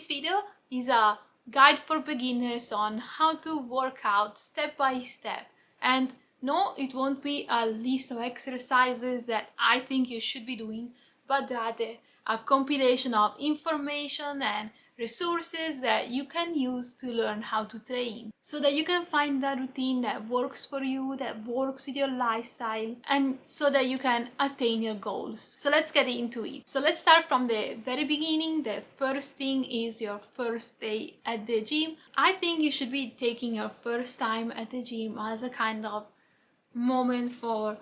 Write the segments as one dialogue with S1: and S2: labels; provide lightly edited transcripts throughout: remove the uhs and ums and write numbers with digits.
S1: This video is a guide for beginners on how to work out step by step. And no, it won't be a list of exercises that I think you should be doing, but rather a compilation of information and resources that you can use to learn how to train, so that you can find the routine that works for you, that works with your lifestyle, and so that you can attain your goals. So let's get into it. So let's start from the very beginning. The first thing is your first day at the gym. I think you should be taking your first time at the gym as a kind of moment for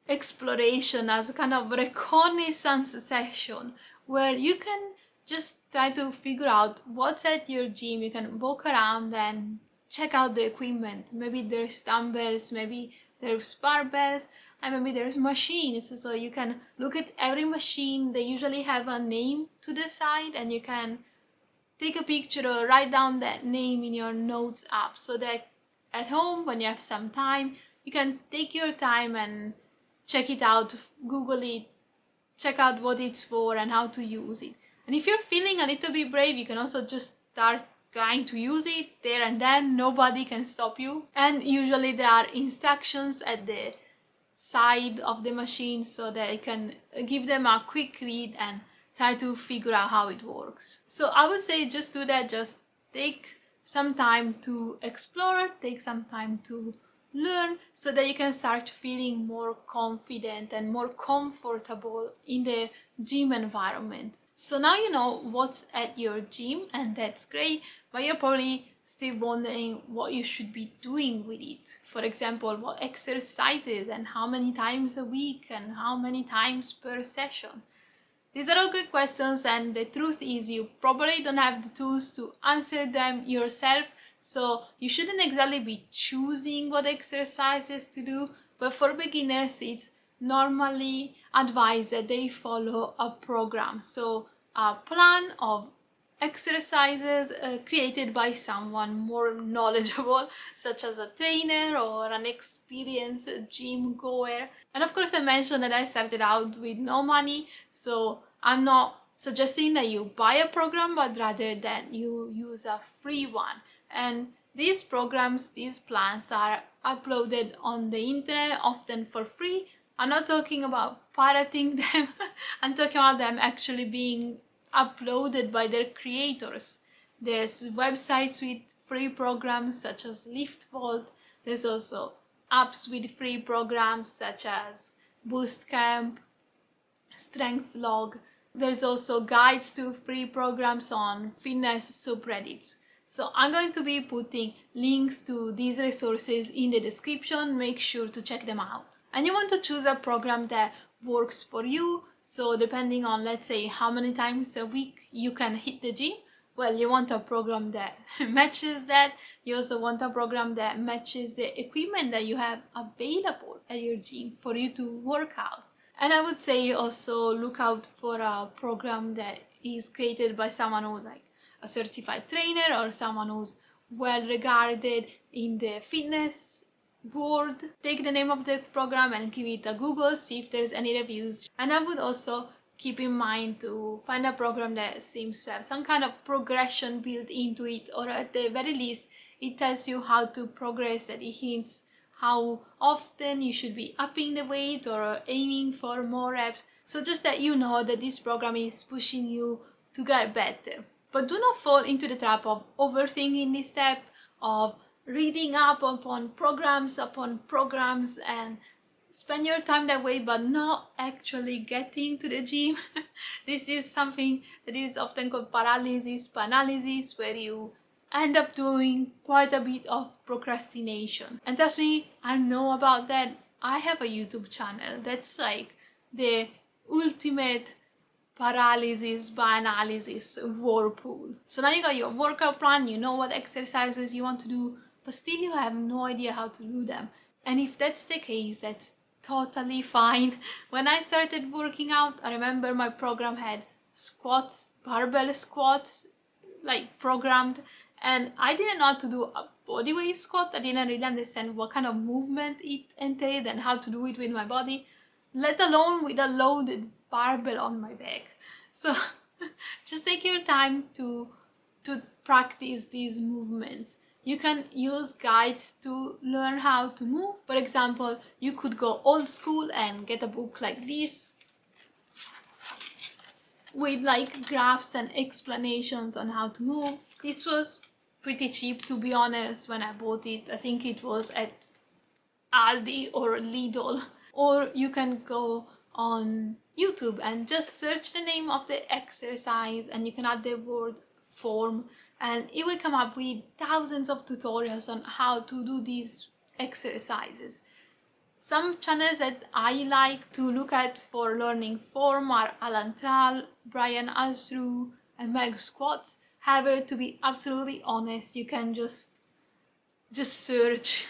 S1: exploration, as a kind of reconnaissance session where you can just try to figure out what's at your gym. You can walk around and check out the equipment. Maybe there's dumbbells, maybe there's barbells, and maybe there's machines. So you can look at every machine. They usually have a name to the side, and you can take a picture or write down that name in your notes app, so that at home, when you have some time, you can take your time and check it out, Google it, check out what it's for and how to use it. And if you're feeling a little bit brave, you can also just start trying to use it there and then. Nobody can stop you. And usually there are instructions at the side of the machine, so that you can give them a quick read and try to figure out how it works. So I would say just do that. Just take some time to explore, take some time to learn, so that you can start feeling more confident and more comfortable in the gym environment. So now you know what's at your gym, and that's great, but you're probably still wondering what you should be doing with it. For example, what exercises and how many times a week and how many times per session. These are all great questions, and the truth is you probably don't have the tools to answer them yourself. So you shouldn't exactly be choosing what exercises to do, but for beginners it's normally advised that they follow a program. So a plan of exercises created by someone more knowledgeable, such as a trainer or an experienced gym goer. And of course, I mentioned that I started out with no money, so I'm not suggesting that you buy a program, but rather that you use a free one. And these programs, these plans are uploaded on the internet, often for free. I'm not talking about pirating them. I'm talking about them actually being uploaded by their creators. There's websites with free programs such as LiftVault. There's also apps with free programs such as Boostcamp, StrengthLog. There's also guides to free programs on fitness subreddits. So I'm going to be putting links to these resources in the description. Make sure to check them out. And you want to choose a program that works for you. So depending on, let's say, how many times a week you can hit the gym, well, you want a program that matches that. You also want a program that matches the equipment that you have available at your gym for you to work out. And I would say also look out for a program that is created by someone who's like a certified trainer or someone who's well regarded in the fitness world. Take the name of the program and give it a Google, see if there's any reviews. And I would also keep in mind to find a program that seems to have some kind of progression built into it, or at the very least it tells you how to progress, that it hints how often you should be upping the weight or aiming for more reps. So just that you know that this program is pushing you to get better. But do not fall into the trap of overthinking this step, of reading up upon programs and spend your time that way but not actually getting to the gym. This is something that is often called paralysis, where you end up doing quite a bit of procrastination. And trust me, I know about that. I have a YouTube channel that's like the ultimate paralysis by analysis whirlpool. So now you got your workout plan, you know what exercises you want to do, but still you have no idea how to do them. And if that's the case, that's totally fine. When I started working out, I remember my program had squats, barbell squats, like programmed, and I didn't know how to do a bodyweight squat. I didn't really understand what kind of movement it entailed and how to do it with my body, let alone with a loaded barbell on my back. So Just take your time to practice these movements. You can use guides to learn how to move. For example, you could go old school and get a book like this with like graphs and explanations on how to move. This was pretty cheap, to be honest, when I bought it. I think it was at Aldi or Lidl. Or you can go on YouTube and just search the name of the exercise and you can add the word form and it will come up with thousands of tutorials on how to do these exercises. Some channels that I like to look at for learning form are Alan Tral, Brian Asru, and Meg Squats. However, to be absolutely honest, you can just search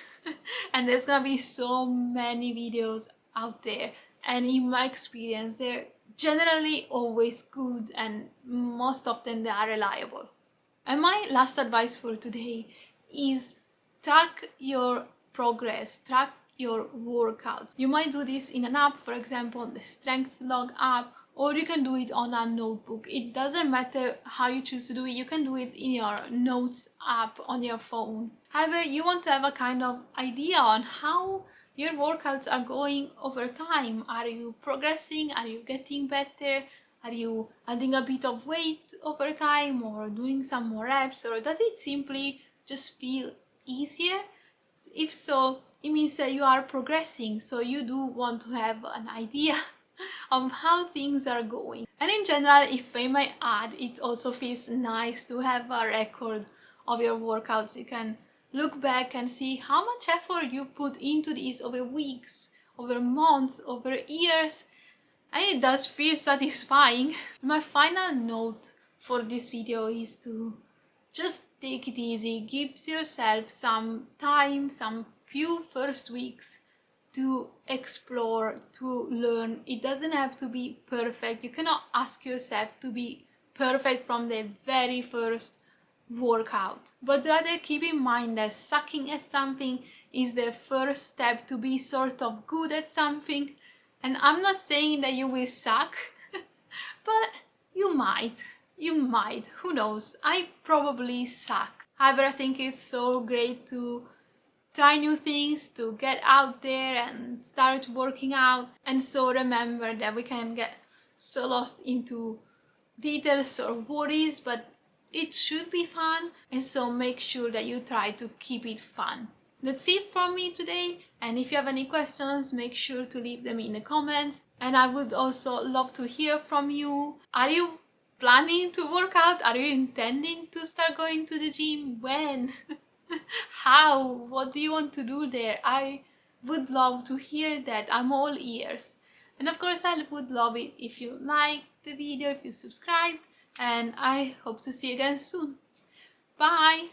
S1: and there's gonna be so many videos out there, and in my experience they're generally always good and most of them they are reliable. And my last advice for today is track your progress, track your workouts. You might do this in an app, for example, the Strength Log app, or you can do it on a notebook. It doesn't matter how you choose to do it. You can do it in your notes app on your phone. However, you want to have a kind of idea on how your workouts are going over time. Are you progressing? Are you getting better? Are you adding a bit of weight over time or doing some more reps, or does it simply just feel easier? If so, it means that you are progressing, so you do want to have an idea of how things are going. And in general, if I may add, it also feels nice to have a record of your workouts. You can look back and see how much effort you put into these over weeks, over months, over years, and it does feel satisfying. My final note for this video is to just take it easy. Give yourself some time, some few first weeks to explore, to learn. It doesn't have to be perfect. You cannot ask yourself to be perfect from the very first workout, but rather keep in mind that sucking at something is the first step to be sort of good at something. And I'm not saying that you will suck, but you might, who knows. I probably suck. However, I think it's so great to try new things, to get out there and start working out. And so remember that we can get so lost into details or worries, but it should be fun, and so make sure that you try to keep it fun. That's it from me today, and if you have any questions, make sure to leave them in the comments. And I would also love to hear from you. Are you planning to work out? Are you intending to start going to the gym? When? How? What do you want to do there? I would love to hear that. I'm all ears. And of course, I would love it if you liked the video, if you subscribed, and I hope to see you again soon. Bye!